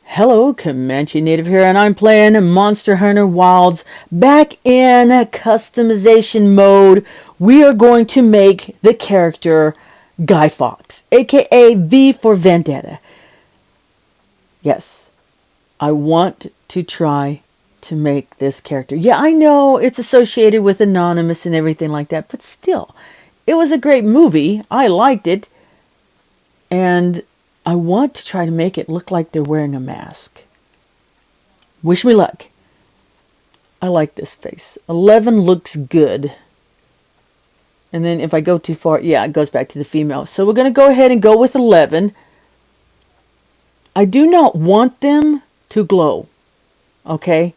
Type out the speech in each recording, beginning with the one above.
Hello, Comanche Native here, and I'm playing Monster Hunter Wilds back in customization mode. We are going to make the character Guy Fawkes, aka V for Vendetta. Yes, I want to try to make this character. Yeah, I know it's associated with Anonymous and everything like that, but still, it was a great movie. I liked it, and I want to try to make it look like they're wearing a mask. Wish me luck. I like this face. 11 looks good. And then if I go too far, yeah, it goes back to the female. So we're going to go ahead and go with 11. I do not want them to glow. Okay?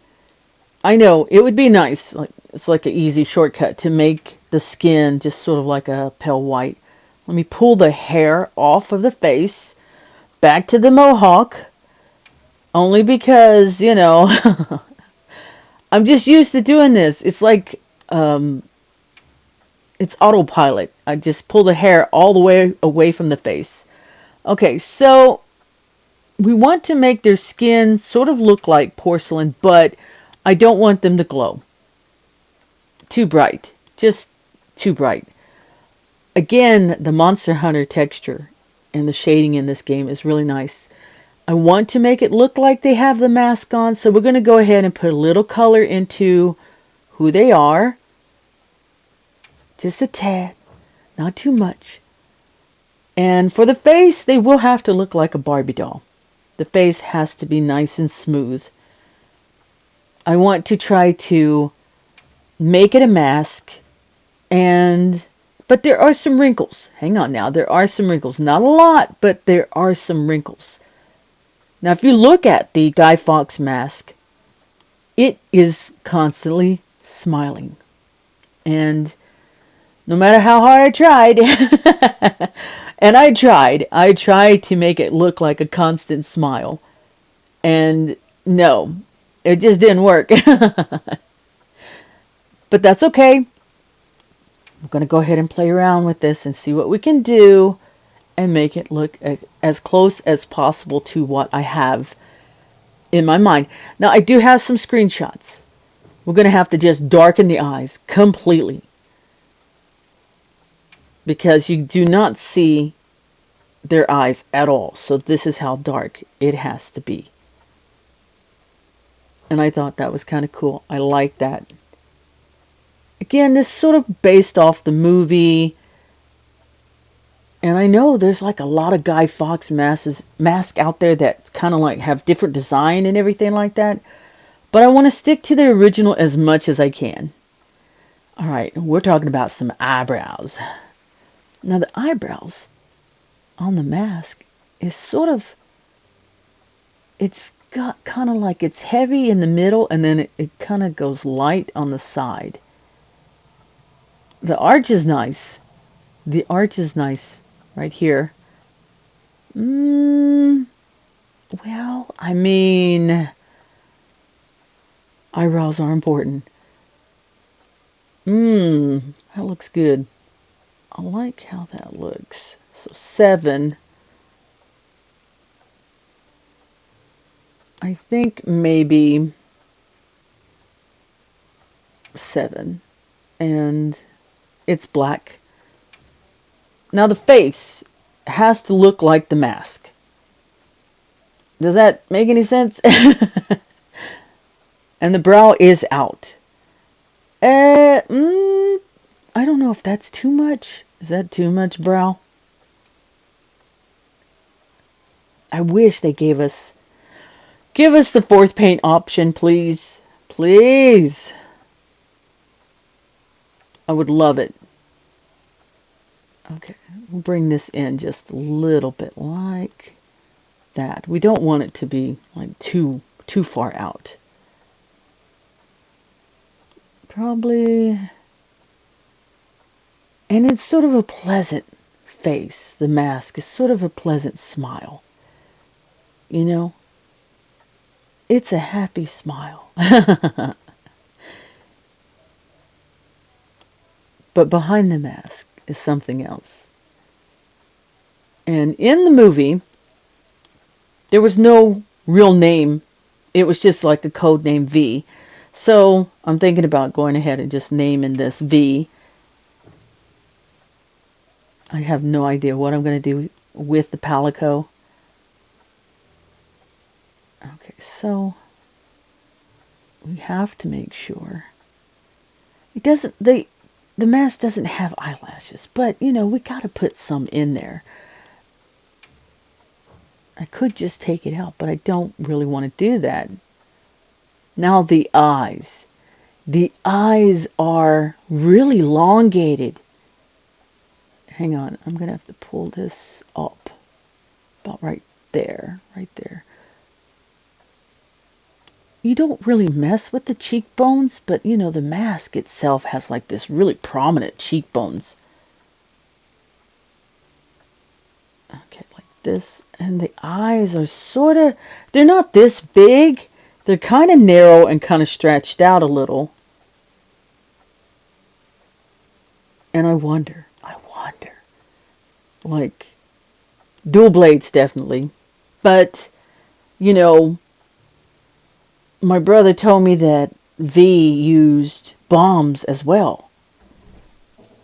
I know, it would be nice. It's like an easy shortcut to make the skin just sort of like a pale white. Let me pull the hair off of the face. Back to the mohawk. Only because, you know, I'm just used to doing this. It's like, it's autopilot. I just pull the hair all the way away from the face. Okay, so we want to make their skin sort of look like porcelain, but I don't want them to glow. Too bright. Just too bright. Again, the Monster Hunter texture and the shading in this game is really nice. I want to make it look like they have the mask on, so we're going to go ahead and put a little color into who they are. Just a tad, not too much. And for the face, they will have to look like a Barbie doll. The face has to be nice and smooth. I want to try to make it a mask, but there are some wrinkles. Hang on now, there are some wrinkles. Not a lot, but there are some wrinkles. Now, if you look at the Guy Fawkes mask, it is constantly smiling. And no matter how hard I tried, and I tried to make it look like a constant smile. And no, it just didn't work. But that's okay. We're going to go ahead and play around with this and see what we can do and make it look as close as possible to what I have in my mind. Now, I do have some screenshots. We're going to have to just darken the eyes completely, because you do not see their eyes at all. So this is how dark it has to be. And I thought that was kind of cool. I like that. Again, this is sort of based off the movie. And I know there's like a lot of Guy Fawkes masks out there that kind of like have different design and everything like that. But I want to stick to the original as much as I can. Alright, we're talking about some eyebrows. Now the eyebrows on the mask is sort of, it's got kind of like it's heavy in the middle and then it kind of goes light on the side. The arch is nice. The arch is nice right here. Well, I mean, eyebrows are important. That looks good. I like how that looks. So 7. I think maybe 7. And it's black. Now the face has to look like the mask. Does that make any sense? And the brow is out. I don't know if that's too much. Is that too much brow? I wish they give us the 4th paint option, please. Please. I would love it. Okay, we'll bring this in just a little bit like that. We don't want it to be like too far out. Probably. And it's sort of a pleasant face. The mask is sort of a pleasant smile. You know? It's a happy smile. But behind the mask is something else. And in the movie, There was no real name. It was just like a code name V. So I'm thinking about going ahead and just naming this V. I have no idea what I'm going to do with the Palico. Okay, so we have to make sure. It doesn't, the mask doesn't have eyelashes, but you know, we got to put some in there. I could just take it out, but I don't really want to do that. Now the eyes. The eyes are really elongated. Hang on, I'm going to have to pull this up. About right there, right there. You don't really mess with the cheekbones, but you know, the mask itself has like this really prominent cheekbones. Okay, like this. And the eyes are sort of, they're not this big. They're kind of narrow and kind of stretched out a little. And I wonder, like, dual blades definitely. But, you know, my brother told me that V used bombs as well.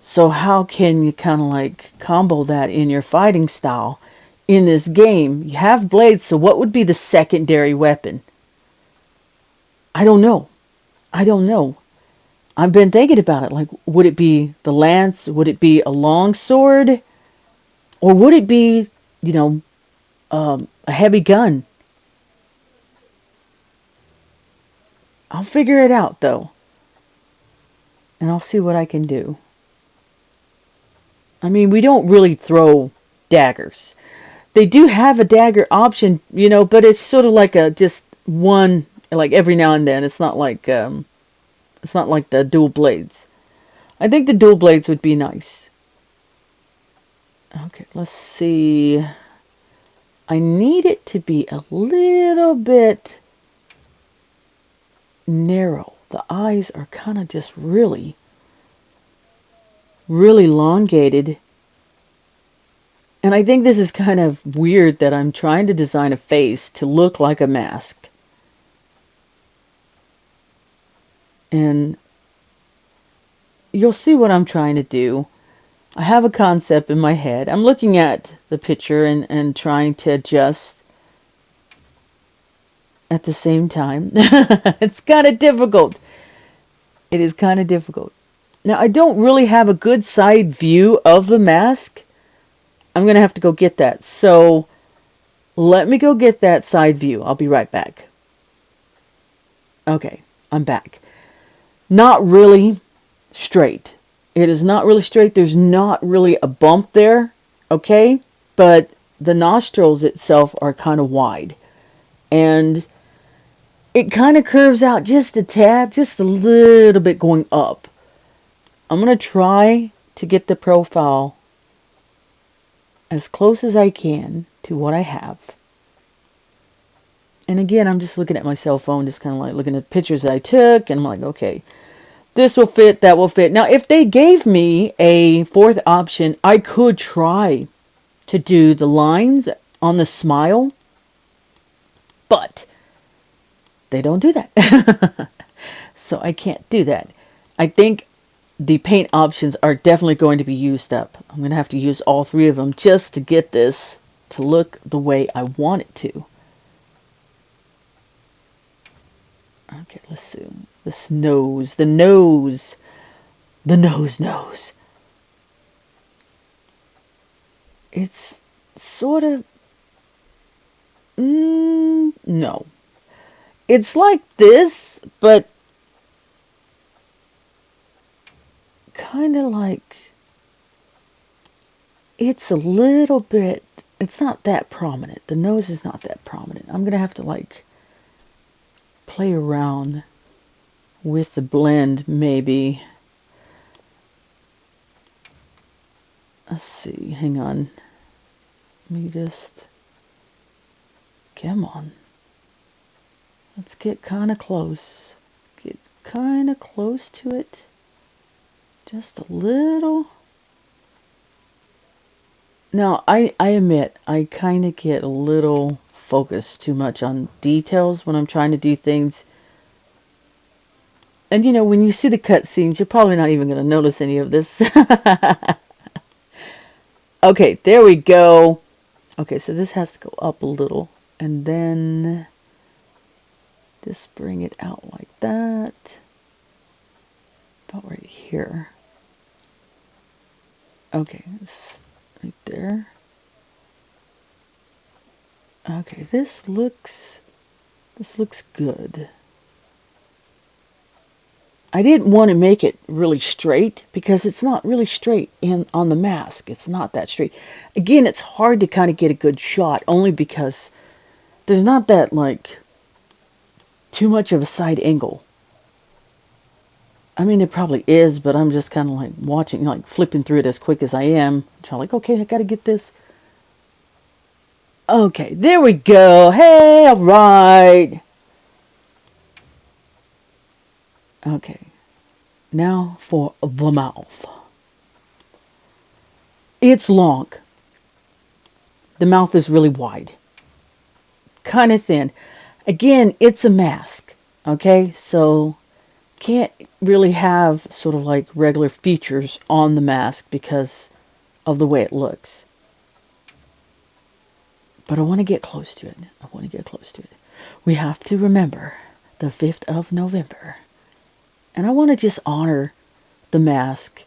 So how can you kind of like combo that in your fighting style in this game? You have blades, so what would be the secondary weapon? I don't know. I've been thinking about it. Like, would it be the lance? Would it be a long sword? Or would it be, you know, a heavy gun? I'll figure it out, though. And I'll see what I can do. I mean, we don't really throw daggers. They do have a dagger option, you know, but it's sort of like a just one, like every now and then. It's not like the dual blades. I think the dual blades would be nice. Okay, let's see. I need it to be a little bit narrow. The eyes are kind of just really elongated. And I think this is kind of weird that I'm trying to design a face to look like a mask. And you'll see what I'm trying to do. I have a concept in my head. I'm looking at the picture and trying to adjust at the same time. It's kind of difficult. It is kind of difficult. Now, I don't really have a good side view of the mask. I'm going to have to go get that. So, let me go get that side view. I'll be right back. Okay, I'm back. Not really straight. It is not really straight. There's not really a bump there, okay? But the nostrils itself are kind of wide. And it kind of curves out just a tad, just a little bit going up. I'm going to try to get the profile as close as I can to what I have. And again, I'm just looking at my cell phone, just kind of like looking at pictures that I took, and I'm like, okay, this will fit, that will fit. Now, if they gave me a fourth option, I could try to do the lines on the smile, but they don't do that. So I can't do that. I think the paint options are definitely going to be used up. I'm going to have to use all three of them just to get this to look the way I want it to. Okay, let's see. This nose, the nose. It's sort of, no. It's like this, but kind of like, it's a little bit, it's not that prominent. The nose is not that prominent. I'm going to have to like play around with the blend maybe. Let's see, hang on. Let me just, come on. Let's get kind of close. Let's get kind of close to it. Just a little. Now, I admit, I kind of get a little focus too much on details when I'm trying to do things. And you know, when you see the cutscenes, you're probably not even going to notice any of this. Okay, there we go. Okay, so this has to go up a little. And then just bring it out like that. About right here. Okay, right there. Okay, this looks good. I didn't want to make it really straight because it's not really straight on the mask. It's not that straight. Again, it's hard to kind of get a good shot only because there's not that like too much of a side angle. I mean, there probably is, but I'm just kind of like watching, like flipping through it as quick as I am. I'm like, okay, I got to get this. Okay, there we go. Hey, all right. Okay, now for the mouth. It's long. The mouth is really wide. Kind of thin. Again, it's a mask. Okay, so can't really have sort of like regular features on the mask because of the way it looks. But I want to get close to it. I want to get close to it. We have to remember the 5th of November. And I want to just honor the mask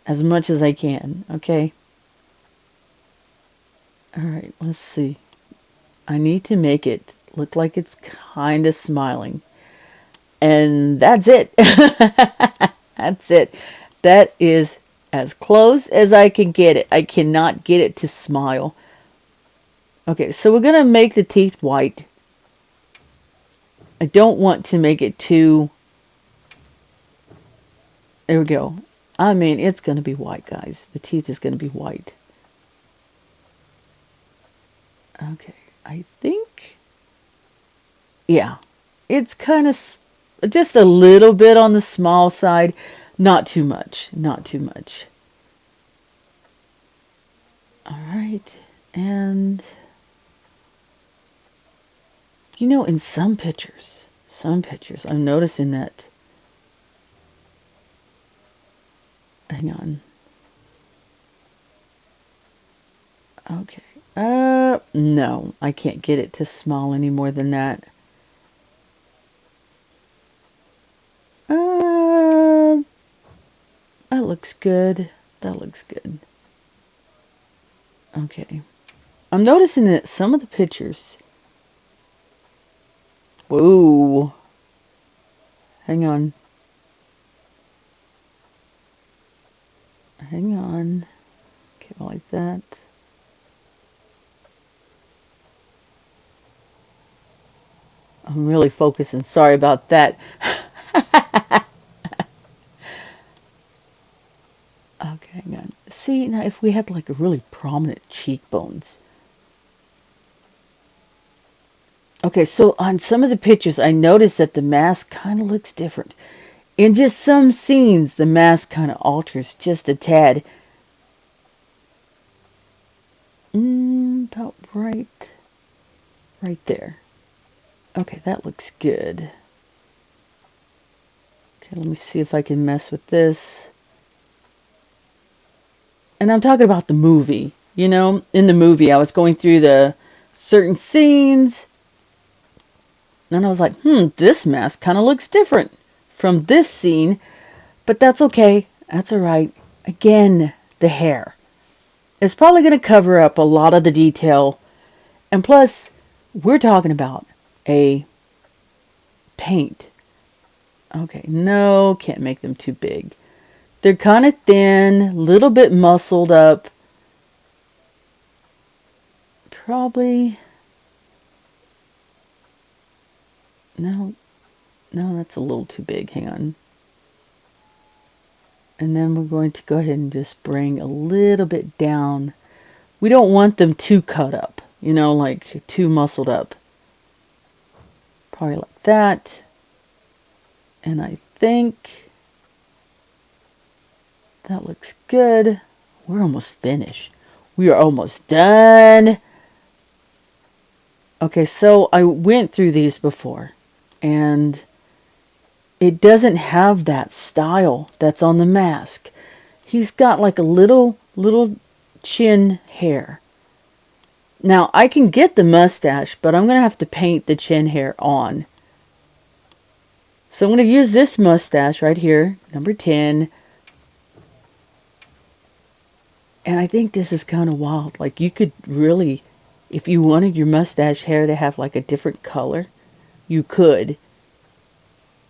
as much as I can, okay? Alright, let's see. I need to make it look like it's kind of smiling. And that's it. That's it. That is as close as I can get it. I cannot get it to smile. Okay, so we're going to make the teeth white. I don't want to make it too... There we go. I mean, it's going to be white, guys. The teeth is going to be white. Okay, I think... Yeah, it's kind of just a little bit on the small side. Not too much. Not too much. Alright, and... You know, in some pictures, I'm noticing that... Hang on. Okay. No, I can't get it to small any more than that. That looks good. That looks good. Okay. I'm noticing that some of the pictures... Whoa. Hang on. Hang on. Okay, like that. I'm really focusing. Sorry about that. Okay, hang on. See, now if we had like a really prominent cheekbones. Okay, so on some of the pictures, I noticed that the mask kind of looks different. In just some scenes, the mask kind of alters just a tad. About right there. Okay, that looks good. Okay, let me see if I can mess with this. And I'm talking about the movie. You know, in the movie, I was going through the certain scenes. And I was like, this mask kind of looks different from this scene. But that's okay. That's alright. Again, the hair. It's probably going to cover up a lot of the detail. And plus, we're talking about a paint. Okay, no, can't make them too big. They're kind of thin, a little bit muscled up. Probably... No, that's a little too big. Hang on. And then we're going to go ahead and just bring a little bit down. We don't want them too cut up, you know, like too muscled up. Probably like that. And I think that looks good. We're almost finished. We are almost done. Okay, so I went through these before, and it doesn't have that style that's on the mask. He's got like a little chin hair. Now, I can get the mustache, but I'm going to have to paint the chin hair on. So I'm going to use this mustache right here, number 10. And I think this is kind of wild. Like, you could really, if you wanted your mustache hair to have like a different color, you could.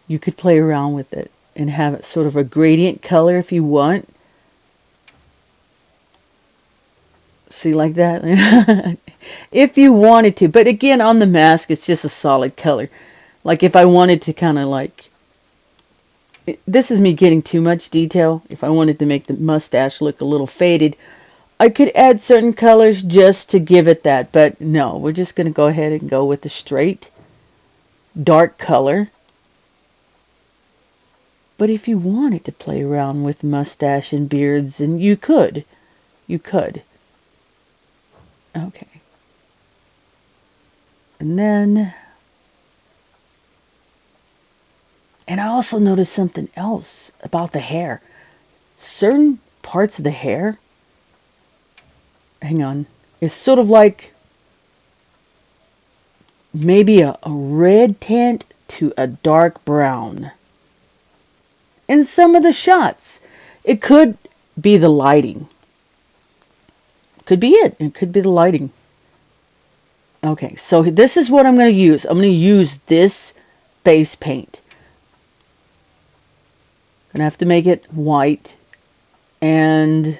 You could play around with it and have it sort of a gradient color if you want. See, like that? If you wanted to. But again, on the mask, it's just a solid color. Like if I wanted to kind of like... This is me getting too much detail. If I wanted to make the mustache look a little faded, I could add certain colors just to give it that. But no, we're just going to go ahead and go with the straight, dark color. But if you wanted to play around with mustache and beards, and you could. You could. Okay. And then... And I also noticed something else about the hair. Certain parts of the hair... Hang on. It's sort of like... maybe a red tint to a dark brown. In some of the shots. It could be the lighting. Could be it. It could be the lighting. Okay, so this is what I'm going to use. I'm going to use this base paint. Going to have to make it white. And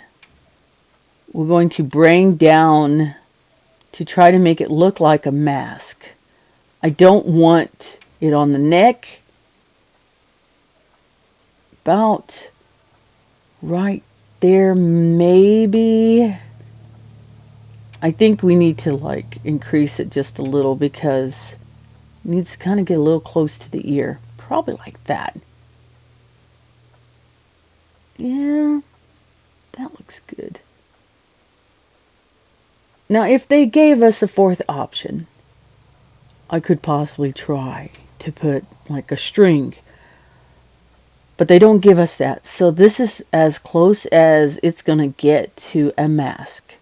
we're going to bring down to try to make it look like a mask. I don't want it on the neck. About right there, maybe. I think we need to like increase it just a little because it needs to kind of get a little close to the ear. Probably like that. Yeah, that looks good. Now, if they gave us a fourth option, I could possibly try to put like a string. But they don't give us that. So this is as close as it's going to get to a mask.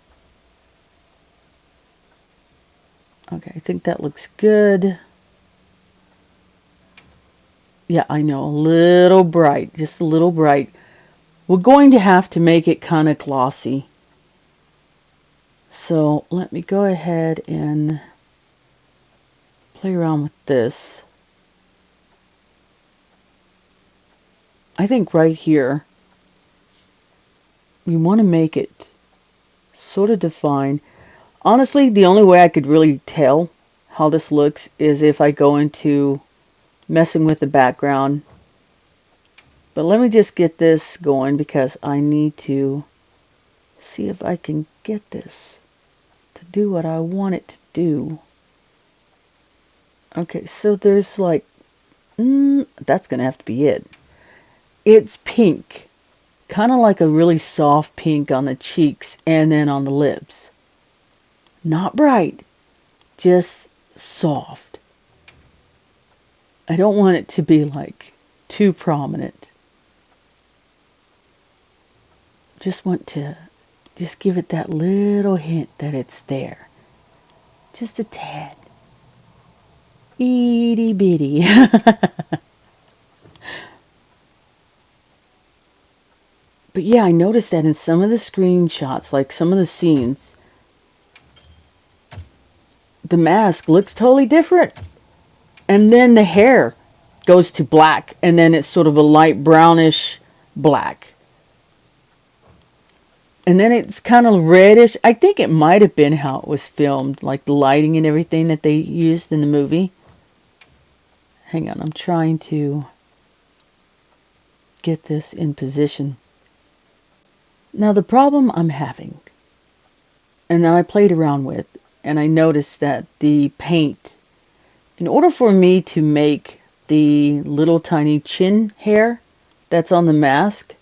Okay, I think that looks good. Yeah, I know, a little bright, just a little bright. We're going to have to make it kind of glossy. So let me go ahead and play around with this. I think right here, you want to make it sort of defined. Honestly, the only way I could really tell how this looks is if I go into messing with the background. But let me just get this going because I need to see if I can get this to do what I want it to do. Okay, so there's like, that's going to have to be it. It's pink. Kind of like a really soft pink on the cheeks and then on the lips. Not bright, just soft. I don't want it to be like too prominent. Just want to just give it that little hint that it's there. Just a tad. Itty bitty. But yeah, I noticed that in some of the screenshots, like some of the scenes, the mask looks totally different. And then the hair goes to black, and then it's sort of a light brownish black. And then it's kind of reddish. I think it might have been how it was filmed, like the lighting and everything that they used in the movie. Hang on, I'm trying to get this in position. Now the problem I'm having, and that I played around with, and I noticed that the paint, in order for me to make the little tiny chin hair that's on the mask,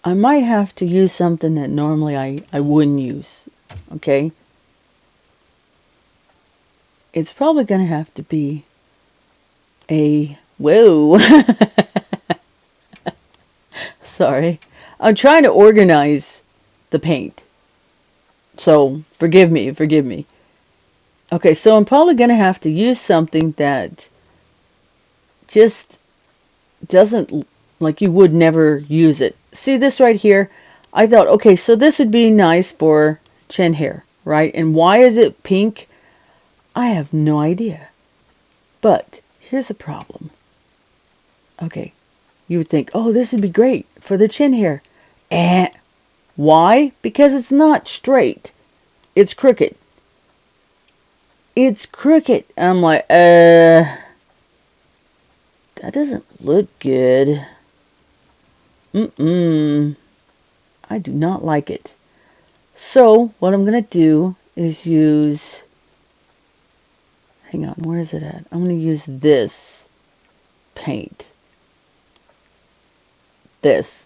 I might have to use something that normally I wouldn't use, okay? it's probably going to have to be a... Whoa! Sorry. I'm trying to organize the paint. So, forgive me, forgive me. Okay, so I'm probably going to have to use something that just doesn't, like you would never use it. See this right here? I thought, okay, so this would be nice for chin hair, right? And why is it pink? I have no idea. But here's the problem. Okay, you would think, oh, this would be great for the chin hair. Why? Because it's not straight. It's crooked. It's crooked. I'm like, that doesn't look good. I do not like it. So, what I'm going to do is use... Hang on, where is it at? I'm going to use this paint. This.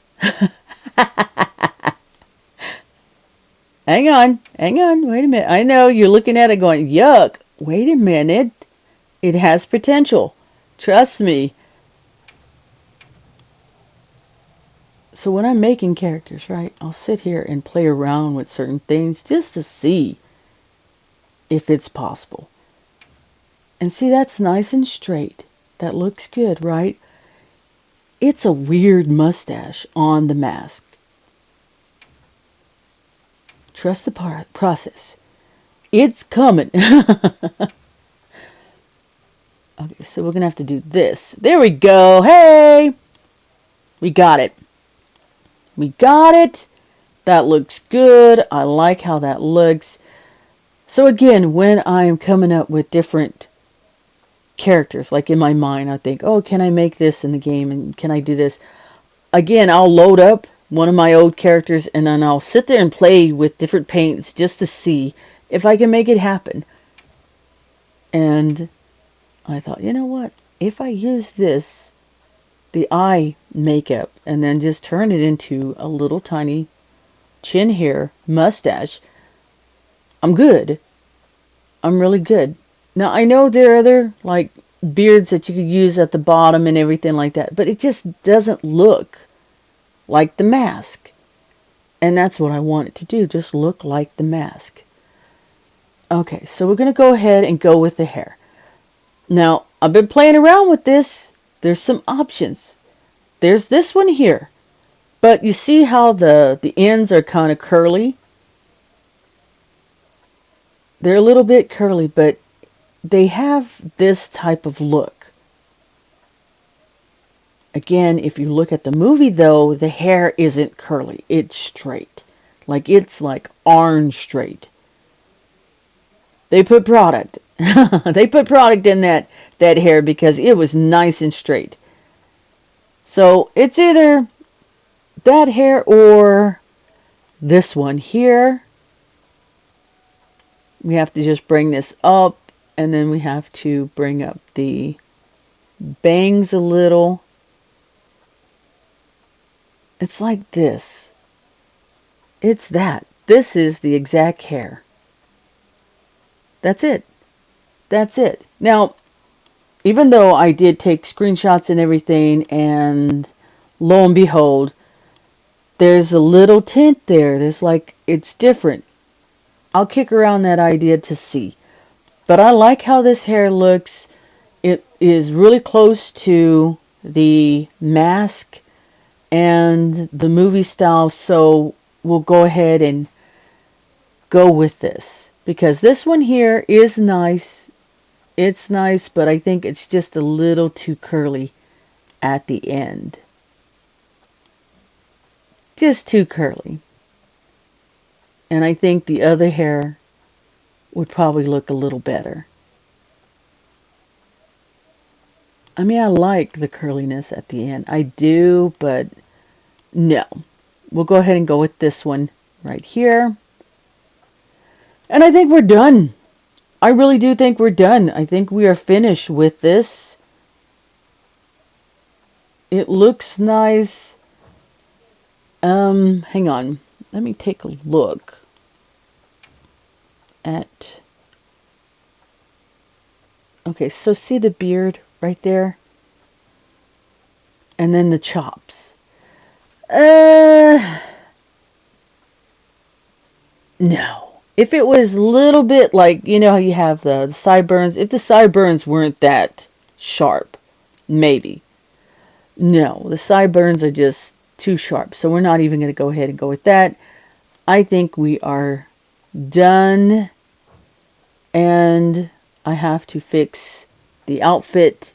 Hang on, wait a minute. I know you're looking at it going, yuck. Wait a minute. It has potential. Trust me. So when I'm making characters, right, I'll sit here and play around with certain things just to see if it's possible. And see, that's nice and straight. That looks good, right? It's a weird mustache on the mask. Trust the process. It's coming. Okay, so we're going to have to do this. There we go. Hey! We got it. We got it. That looks good. I like how that looks. So again, when I am coming up with different characters, like in my mind, I think, oh, can I make this in the game? And can I do this? Again, I'll load up one of my old characters and then I'll sit there and play with different paints just to see if I can make it happen. And I thought, you know what? If I use this, the eye makeup, and then just turn it into a little tiny chin hair mustache, I'm good. I'm really good. Now, I know there are other, like, beards that you could use at the bottom and everything like that, but it just doesn't look like the mask. And that's what I want it to do, just look like the mask. Okay, so we're going to go ahead and go with the hair. Now, I've been playing around with this. There's some options. There's this one here. But you see how the ends are kind of curly? They're a little bit curly, but they have this type of look. Again, if you look at the movie, though, the hair isn't curly. It's straight. It's like orange straight. They put product. They put product in that hair because it was nice and straight. So it's either that hair or this one here. We have to just bring this up, and then we have to bring up the bangs a little. It's like this. It's that. This is the exact hair. That's it. That's it. Now, even though I did take screenshots and everything, and lo and behold, there's a little tint there. It's different. I'll kick around that idea to see. But I like how this hair looks. It is really close to the mask and the movie style, so we'll go ahead and go with this. Because this one here is nice. It's nice, but I think it's just a little too curly at the end. Just too curly. And I think the other hair would probably look a little better. I mean, I like the curliness at the end. I do, but no. We'll go ahead and go with this one right here. And I think we're done. I really do think we're done. I think we are finished with this. It looks nice. Hang on. Let me take a look at Okay, so see the beard right there? And then the chops. No. If it was a little bit like, you know how you have the sideburns? If the sideburns weren't that sharp, maybe. No, the sideburns are just too sharp. So we're not even going to go ahead and go with that. I think we are done. And I have to fix the outfit.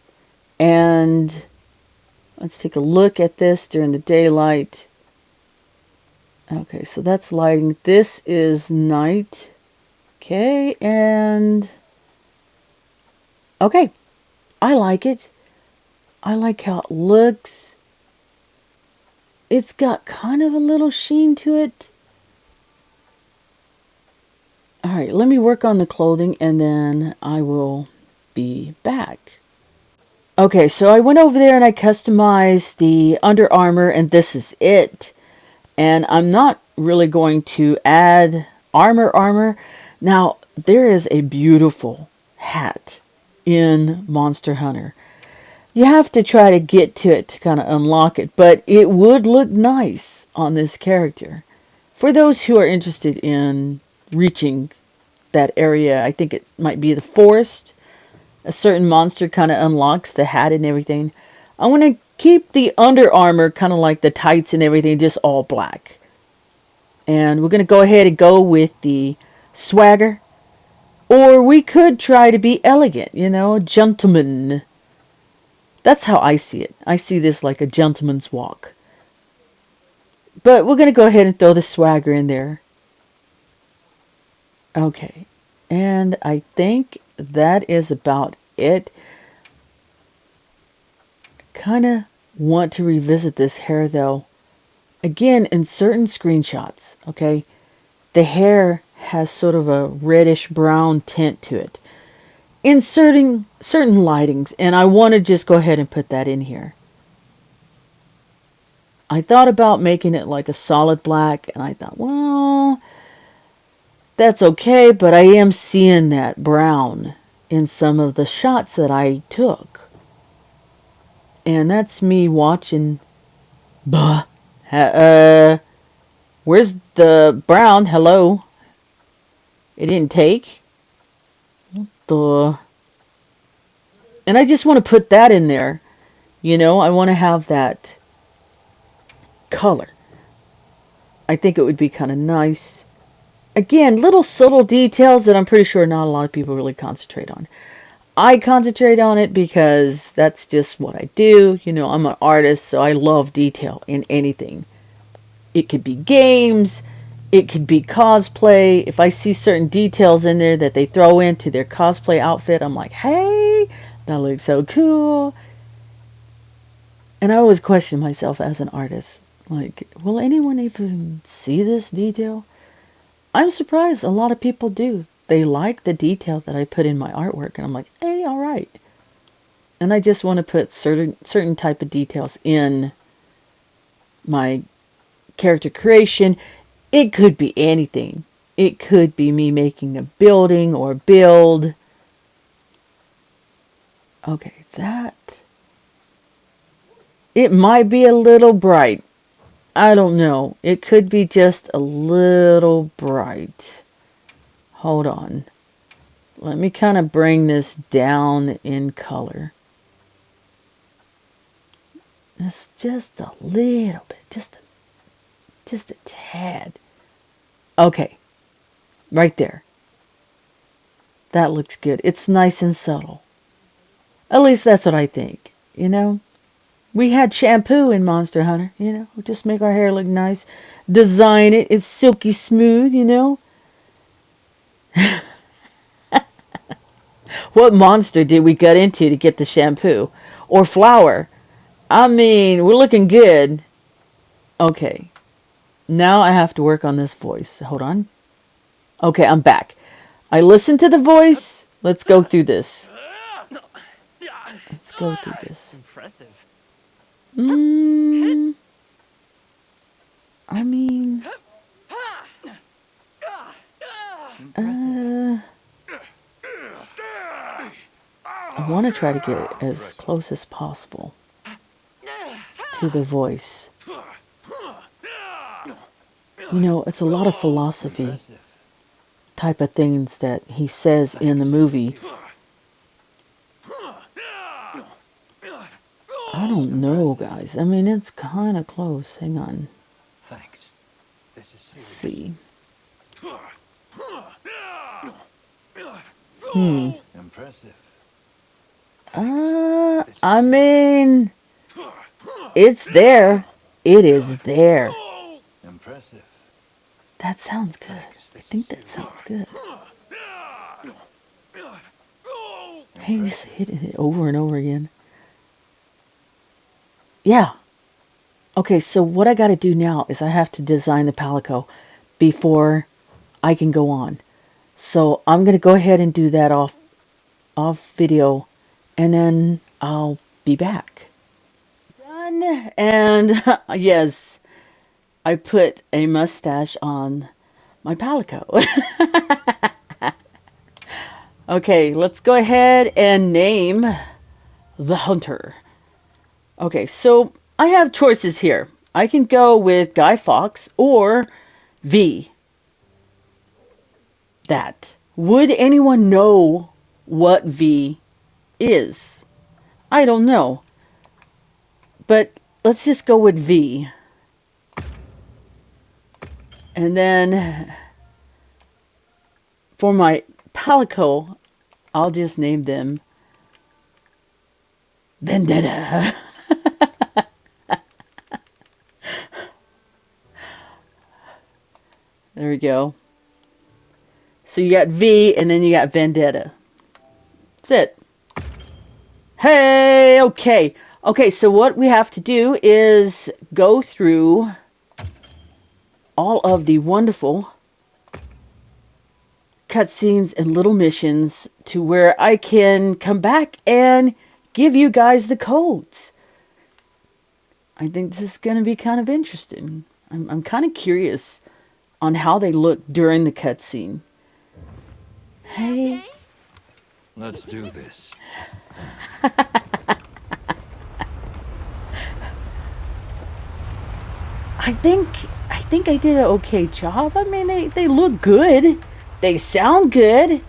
And let's take a look at this during the daylight. Okay, so that's lighting. This is night. Okay, and okay, I like it. I like how it looks. It's got kind of a little sheen to it. Alright, let me work on the clothing and then I will be back. Okay, so I went over there and I customized the Under Armour and this is it. And I'm not really going to add armor. Now, there is a beautiful hat in Monster Hunter. You have to try to get to it to kind of unlock it, but it would look nice on this character. For those who are interested in reaching that area, I think it might be the forest. A certain monster kind of unlocks the hat and everything. I want to keep the Under Armour kind of like the tights and everything, just all black. And we're going to go ahead and go with the swagger. Or we could try to be elegant, you know, gentleman. That's how I see it. I see this like a gentleman's walk. But we're going to go ahead and throw the swagger in there. Okay. And I think that is about it. Kind of want to revisit this hair though. Again, in certain screenshots, okay, the hair has sort of a reddish brown tint to it. Inserting certain lightings, and I want to just go ahead and put that in here. I thought about making it like a solid black, and I thought, well, that's okay, but I am seeing that brown in some of the shots that I took. And that's me watching. Where's the brown? Hello? It didn't take? What the? And I just want to put that in there. You know, I want to have that color. I think it would be kind of nice. Again, little subtle details that I'm pretty sure not a lot of people really concentrate on. I concentrate on it because that's just what I do. You know, I'm an artist, so I love detail in anything. It could be games, it could be cosplay. If I see certain details in there that they throw into their cosplay outfit, I'm like, hey, that looks so cool. And I always question myself as an artist. Like, will anyone even see this detail? I'm surprised a lot of people do. They like the detail that I put in my artwork. And I'm like, hey, all right. And I just want to put certain type of details in my character creation. It could be anything. It could be me making a building or build. Okay, that. It might be a little bright. I don't know. It could be just a little bright. Hold on. Let me kind of bring this down in color. It's just a little bit. Just a tad. Okay. Right there. That looks good. It's nice and subtle. At least that's what I think. You know? We had shampoo in Monster Hunter, you know? We'll just make our hair look nice. Design it. It's silky smooth, you know? What monster did we get into to get the shampoo? Or flour? I mean, we're looking good. Okay. Now I have to work on this voice. Hold on. Okay, I'm back. I listened to the voice. Let's go through this. Let's go through this. Impressive. I mean... Impressive. I want to try to get as close as possible to the voice. You know, it's a lot of philosophy Impressive. type of things that he says in the movie. I don't know, guys. I mean, it's kind of close. Hang on. Thanks. This is Let's serious. see. Hmm. Impressive. Thanks. This is I serious. mean, it's there. It is there. Impressive. That sounds good. Thanks. I This think is that serious. sounds good. He's hitting it over and over again. Yeah. Okay, so what I got to do now is I have to design the palico before I can go on. So I'm going to go ahead and do that off video, and then I'll be back. Done. And yes, I put a mustache on my palico. Okay, let's go ahead and name the hunter. Okay, so I have choices here. I can go with Guy Fawkes or V. That. Would anyone know what V is? I don't know. But let's just go with V. And then for my palico, I'll just name them Vendetta. There we go. So you got V and then you got Vendetta. That's it. Hey, okay. Okay, so what we have to do is go through all of the wonderful cutscenes and little missions to where I can come back and give you guys the codes. I think this is going to be kind of interesting. I'm kind of curious on how they look during the cutscene. Hey. Okay. Let's do this. I think I did an okay job. I mean, they look good. They sound good.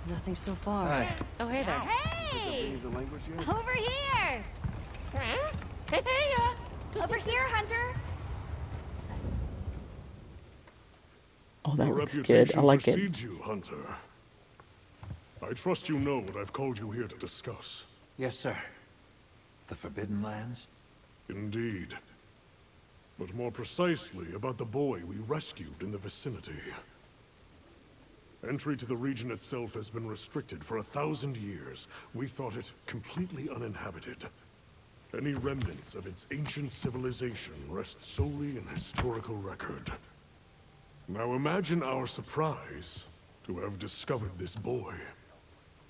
Nothing so far. Hi. Oh, hey there. Hey! Over here! Huh? Hey, Over here, Hunter! Oh, that Your looks good. reputation I like it. precedes you, Hunter. I trust you know what I've called you here to discuss. Yes, sir. The Forbidden Lands? Indeed. But more precisely about the boy we rescued in the vicinity. Entry to the region itself has been restricted for 1,000 years. We thought it completely uninhabited. Any remnants of its ancient civilization rest solely in historical record. Now imagine our surprise to have discovered this boy.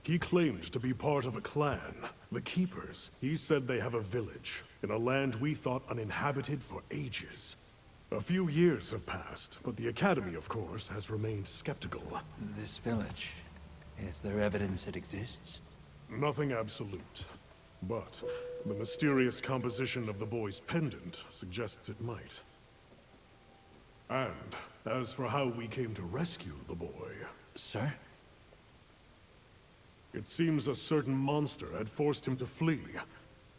He claimed to be part of a clan, the Keepers. He said they have a village in a land we thought uninhabited for ages. A few years have passed, but the Academy, of course, has remained skeptical. This village. Is there evidence it exists? Nothing absolute. But the mysterious composition of the boy's pendant suggests it might. And as for how we came to rescue the boy, Sir? it seems a certain monster had forced him to flee.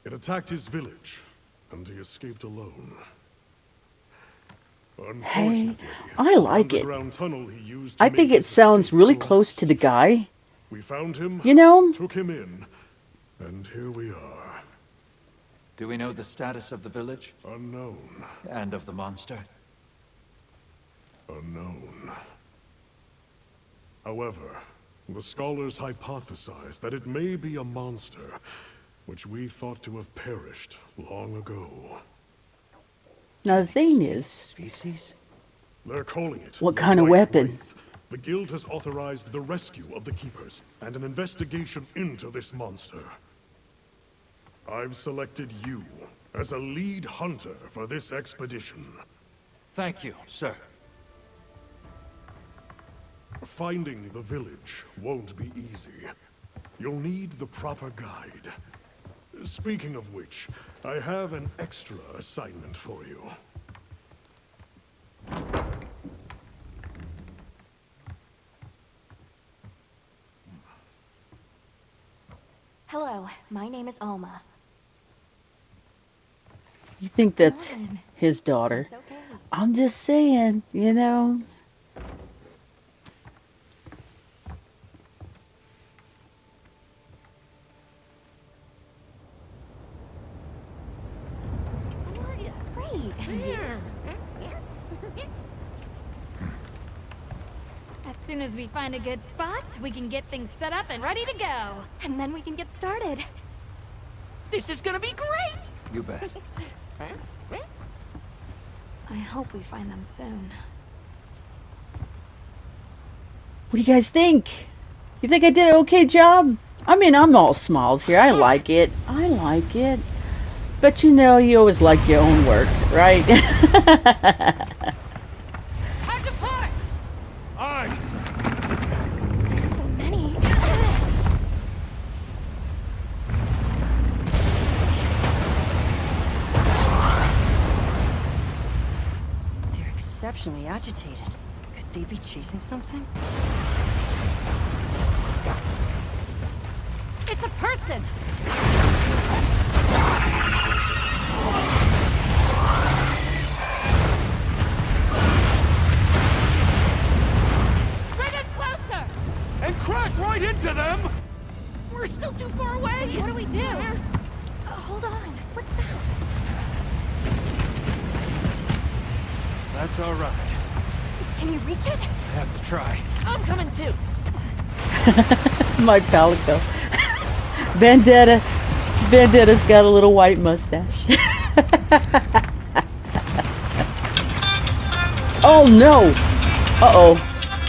It attacked his village, and he escaped alone. Unfortunately, I like the it. underground tunnel he used to I make think it his sounds escape really close to the collapsed. guy. We found him, You know? took him in, and here we are. Do we know the status of the village? Unknown. And of the monster? Unknown. However, the scholars hypothesize that it may be a monster, which we thought to have perished long ago. Now the thing Extinct is, species? They're calling it what the kind of White weapon? Wraith. The Guild has authorized the rescue of the Keepers and an investigation into this monster. I've selected you as a lead hunter for this expedition. Thank you, sir. Finding the village won't be easy. You'll need the proper guide. Speaking of which, I have an extra assignment for you. Hello, my name is Alma. You think that's Come on. his daughter? It's okay. I'm just saying, you know. How are you? Great. As soon as we find a good spot, we can get things set up and ready to go. And then we can get started. This is gonna be great! You bet. I hope we find them soon. What do you guys think? You think I did an okay job? I mean, I'm all smiles here. I like it. I like it. But you know, you always like your own work, right? Time to park! Aye! There's so many. They're exceptionally agitated. Could they be chasing something? It's a person! Bring us closer! And crash right into them! We're still too far away! What do we do? Hold on. What's that? That's all right. Can you reach it? I have to try. I'm coming too! My palico. Vendetta. Vendetta's got a little white mustache. Oh no! Uh-oh.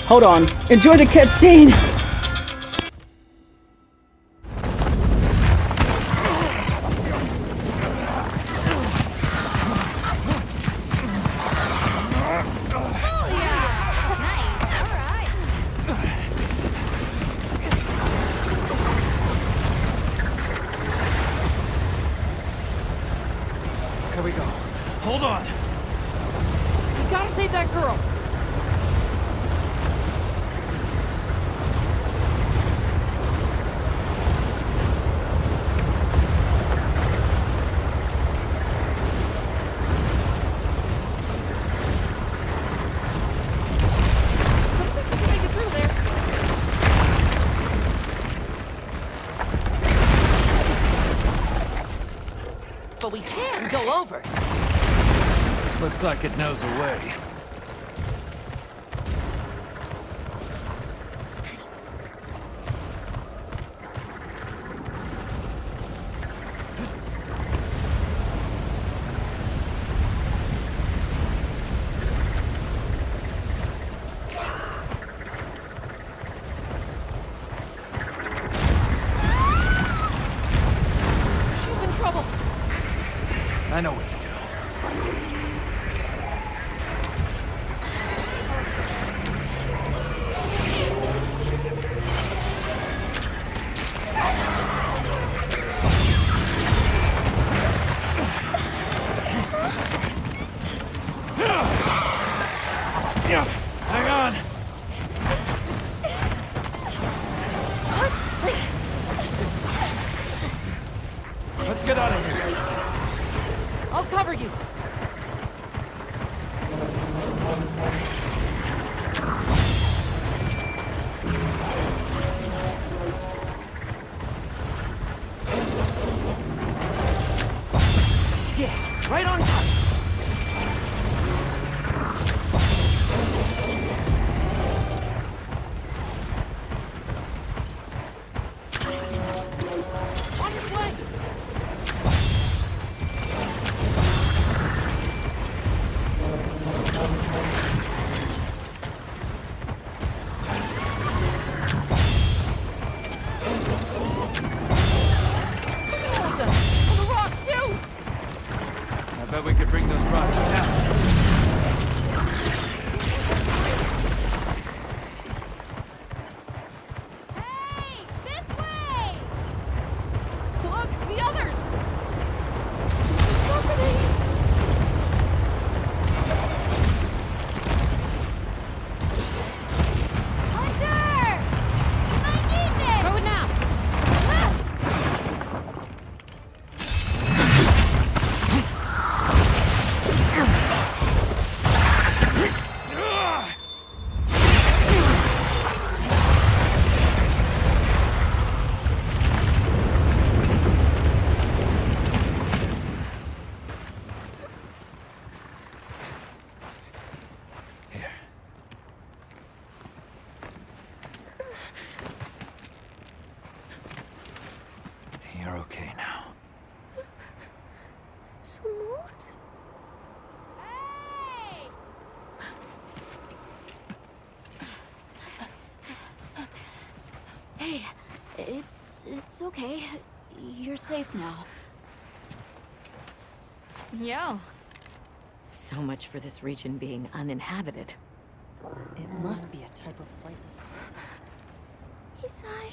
Hold on. Enjoy the cutscene! Here we go. Hold on. We gotta save that girl! Don't think we can make it through there. But we can go over. Looks like it knows a way. She's in trouble. I know what to do. Hang on. Let's get out of here. I'll cover you. Yeah, right on time. On your way. You're okay now. Smooth? Hey! Hey, it's okay. You're safe now. Yo. So much for this region being uninhabited. It must be a type of flightless. Isai.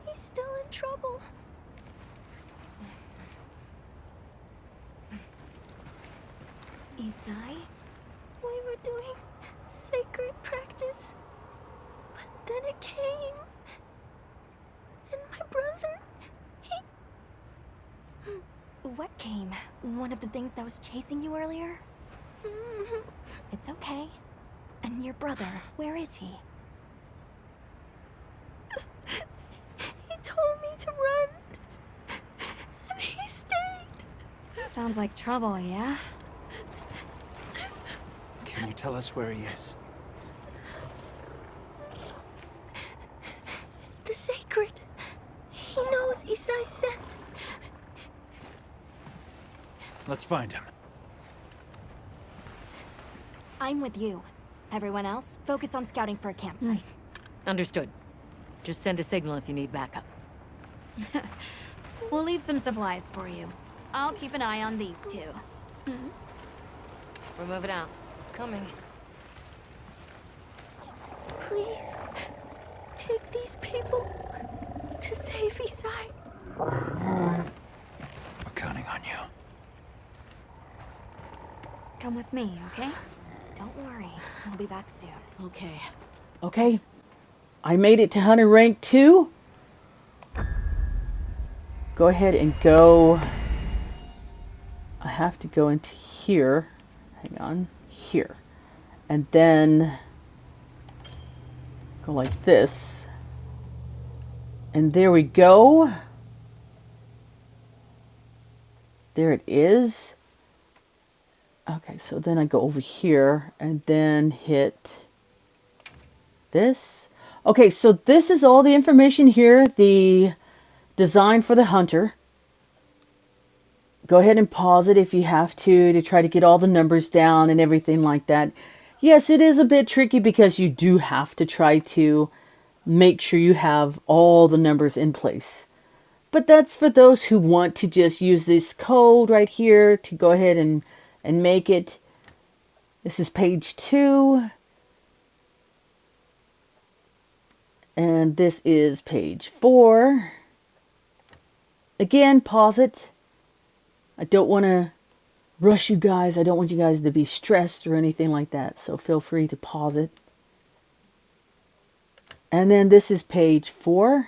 He's still in trouble. Isai? We were doing sacred practice. But then it came. And my brother, he... What came? One of the things that was chasing you earlier? It's okay. And your brother, where is he? He told me to run. And he stayed. Sounds like trouble, yeah? Can you tell us where he is? The sacred. He knows Isai's scent. Let's find him. I'm with you. Everyone else, focus on scouting for a campsite. Understood. Just send a signal if you need backup. We'll leave some supplies for you. I'll keep an eye on these two. We're moving out. Coming. Please, take these people to save Isai. We're counting on you. Come with me, okay? Don't worry, I'll be back soon. Okay. Okay. I made it to Hunter rank 2. Go ahead and go. I have to go into here. Hang on. Here. And then go like this. And there we go. There it is. Okay, so then I go over here and then hit this. Okay, so this is all the information here, the design for the hunter. Go ahead and pause it if you have to try to get all the numbers down and everything like that. Yes, it is a bit tricky because you do have to try to make sure you have all the numbers in place. But that's for those who want to just use this code right here to go ahead and make it. This is page 2. And this is page 4. Again, pause it. I don't want to rush you guys. I don't want you guys to be stressed or anything like that. So feel free to pause it. And then this is page 4.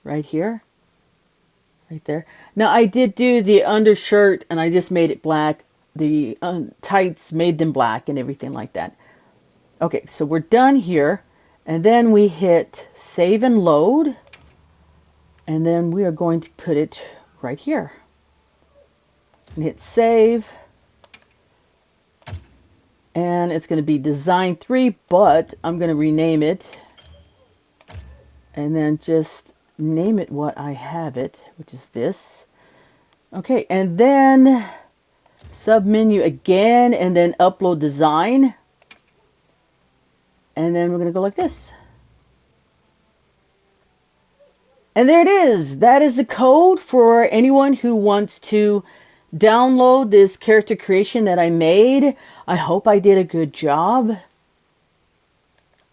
Right here. Right there. Now I did do the undershirt and I just made it black. The tights made them black and everything like that. Okay, so we're done here. And then we hit save and load. And then we are going to put it right here. And hit save. And it's going to be design 3, but I'm going to rename it. And then just name it what I have it, which is this. Okay, and then submenu again, and then upload design. And then we're going to go like this. And there it is. That is the code for anyone who wants to download this character creation that I made. I hope I did a good job.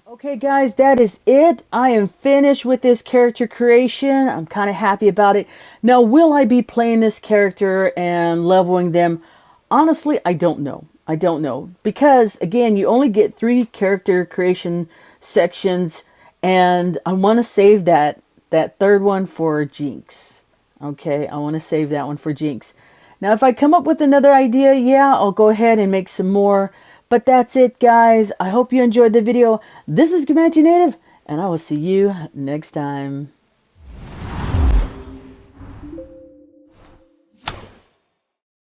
Okay guys, that is it. I am finished with this character creation. I'm kind of happy about it. Now, will I be playing this character and leveling them? Honestly, I don't know. I don't know. Because, again, you only get 3 character creation sections. And I want to save that third one for Jinx. Okay, I want to save that one for Jinx. Now, if I come up with another idea, yeah, I'll go ahead and make some more. But that's it, guys. I hope you enjoyed the video. This is Comanche Native, and I will see you next time.